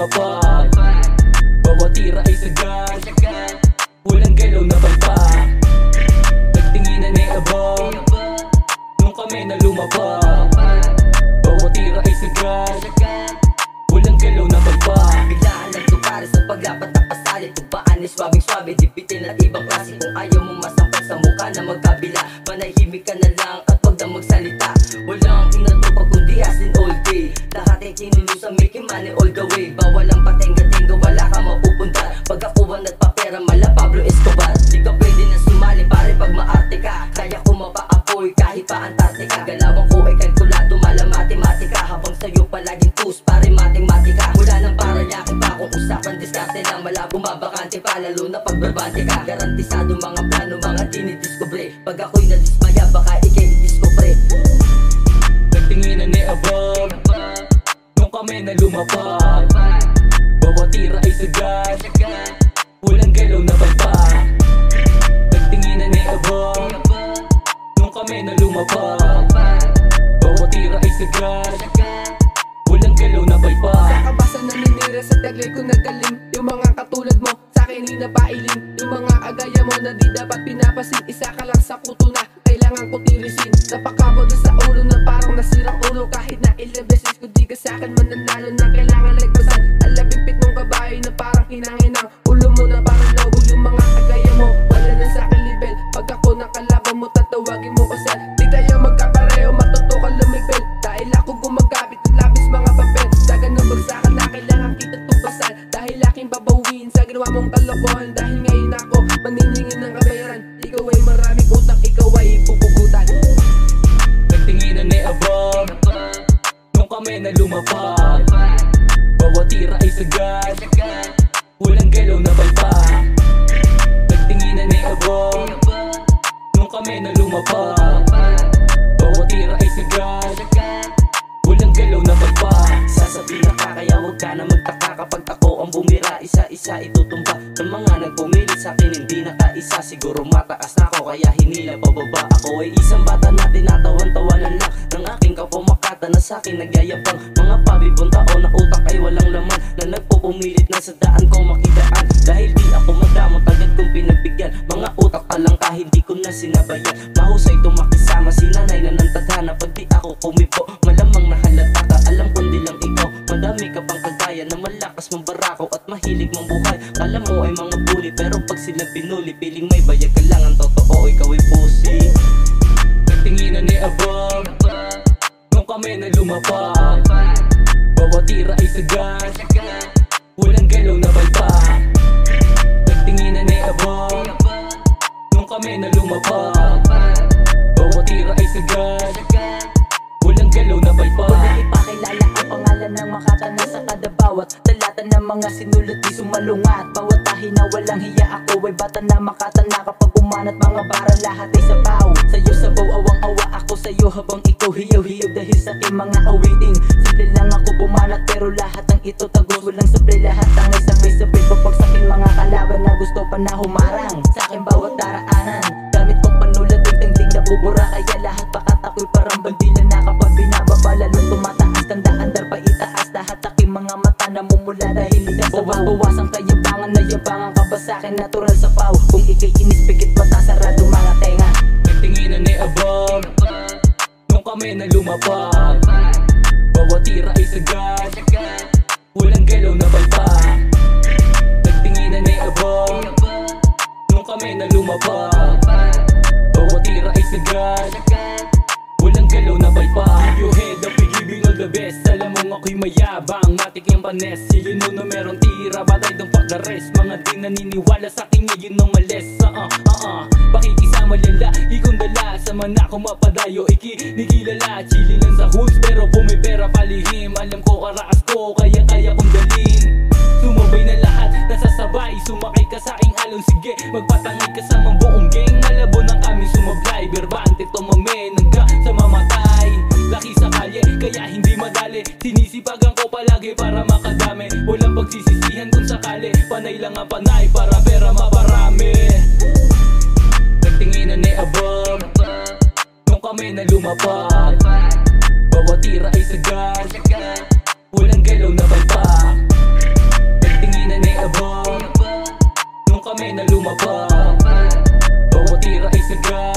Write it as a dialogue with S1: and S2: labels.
S1: lumapag. Bawat tira ay sagad, walang galaw na palpak. Nagtinginan ay abang nung kami na lumapag. Bawat tira ay sagad, walang galaw na palpak.
S2: Biglaan lang to para sa paglapat na pasalit. Tupaan ay swabing-swabe, dipitin at ibang klase. Kung ayaw mo masampal sa mukha na magkabila, manahimik ka na lang at wag na magsalita. Walang inatupag kundi asin all day. Lahat ay kinulusan, making money all the way. Bawal ang patenga-tenga, wala ka mapupunta. Pag akuan at papera, mala Pablo Escobar. Di ka pwede na sumali pare pag maarte ka. Kaya ko mapaapoy kahit pa Antarctica. Galawang ko ay kalkulado, mala matematika. Habang sa'yo palaging tus, pare matematika. Wala nang para yakin pa kung usapan diskarte lang. Mala bumabakante pa, lalo na pag berbante ka. Garantisado mga plano, mga dinidiscover. Pag ako'y nadismaya, baka ikay didiscover.
S1: Nagtinginan ay abang nung kami na lumapag. Bawat tira ay sagad, walang galaw na palpak. Nagtinginan ay abang nung kami na lumapag. Bawat tira ay sagad, walang galaw na palpak.
S3: Sa kabasa naninira sa taglay ko nagaling. Yung mga katulad mo sa'kin hinapailing. Yung mga agaya mo na di dapat pinapasin. Isa ka lang sa kuto na kailangan ko tirisin. Napakabot na sa ulo na parang nasirang ulo. Kahit na ilang beses ko di ka sa'kin mananalo na kailangan lagpasan. Alabing nung kabahay na parang hinang-hinang. Ulo mo na parang lobo. Yung mga agaya mo wala na sa'kin level. Pag ako nakalaban mo tatawagin mo ko sel. Di tayo magkapareho, matuto ka lumipel. Dahil ako gumagamit ng labis mga papel. Dagan ng bagsakan na kailangan kita tumpasan. Dahil aking babawiin sa ginawa mong kalokohan. Dahil ngayon ako maniningin ng kabayaran. Ikaw ay maraming utang, ikaw ay pupugutan.
S1: Nagtinginan ay abang nung kami na lumapag. Bawat tira ay sagad, walang galaw na palpak. Nagtinginan ay abang nung kami na lumapag. Bawat tira ay sagad, walang galaw na palpak.
S2: Sasabihin na ka kaya huwag ka na magtaka. Kapag ako ang bumira, isa-isa itutumba. Ng mga nagpumilit sa'kin hindi nakaisa. Siguro mataas na ako kaya hinila pababa. Ako ay isang bata na tinatawan-tawanan lang ng aking kapamakata na sa'kin nagyayabang. Mga pabibong tao na utak ay walang laman, na nagpupumilit na sa daan ko makitaan. Dahil di ako madamot agad kong pinagbigyan. Mga utak alangka hindi ko na sinabayan. Mahusay tumakisama si nanay na ng tadhana. Pag di ako kumipo malamang nahalata ka. Alam ko di lang ikaw, madami ka pang kagaya na malakas mong barako at mahilig mong buhay. Kala mo ay mga bully pero pag sila pinuli piling may bayag ka lang. Ang totoo ikaw ay pussy.
S1: Nagtinginan ay abang nung kami na lumapag. Bawat tira ay sagad, walang galaw na palpak. Nagtinginan ay abang nung kami na lumapag. Bawat tira ay sagad, walang galaw na palpak.
S2: Wala ipakilala ang pangalan ng makatana sa kada bawat talata ng mga sinulat di sumalungat. Bawat tahi na walang hiya ako ay bata na makatana. Kapag umanat mga bara lahat ay sabaw. Sa'yo sabaw awang-awa ako sa'yo habang ikaw hiyaw-hiyaw dahil sa aking mga awiting. Simple lang ako bumanat pero lahat ng ito tagos. Walang sablay lahat ang ay sabay-sabay. Papagsakin mga kalaban na gusto pa na humarang sa aking bawat daraanan. Gamit kong panulat ay tingting na bubura. Kaya lahat pakat ako'y parang bandila na kapag binababa lalong tumataas. Tandaan pa itaas lahat aking mga mata namumula dahil hindi ka sabaw. Bawasan kayabangan na yabangan ka ba sa'kin natural sa paw. Kung ikay inispikit mata sarado mga tenga.
S1: Nagtinginan ay abang nung kami na lumapag. Bawat tira ay sagad, walang galaw na palpak. Nagtinginan ay abang nung kami na lumapag. Bawat tira ay sagad, walang galaw na palpak. Keep your head up, giving all the best. Alam mong ako'y mayabang, matik yung panes. Yun no merong tira, batay dong pag-arrest. Mga di naniniwala sa'kin ngayon nung males. Pakikisama lala, ikong dala. Sama na ako mapadayo, ikinigilala. Chili lang sa hoods, pero pumipera palihim. Alam ko karaas ko, kaya kong dalhin. Sumabay na lahat, nasasabay. Sumakay ka sa aking alon, sige magpatangay ka sa mga buong gang. Malabo ng aming sumablay, berbante tumame hanggang sa mamatay. Laki sa kalye, kaya hindi madali. Sinisipagan ko palagi para makadami. Walang pagsisisihan kung sakali. Panay lang ang panay para pera maparami. Nagtinginan ay abang nung kami na lumapag. Bawat tira ay sagad, walang galaw na palpak. sagad.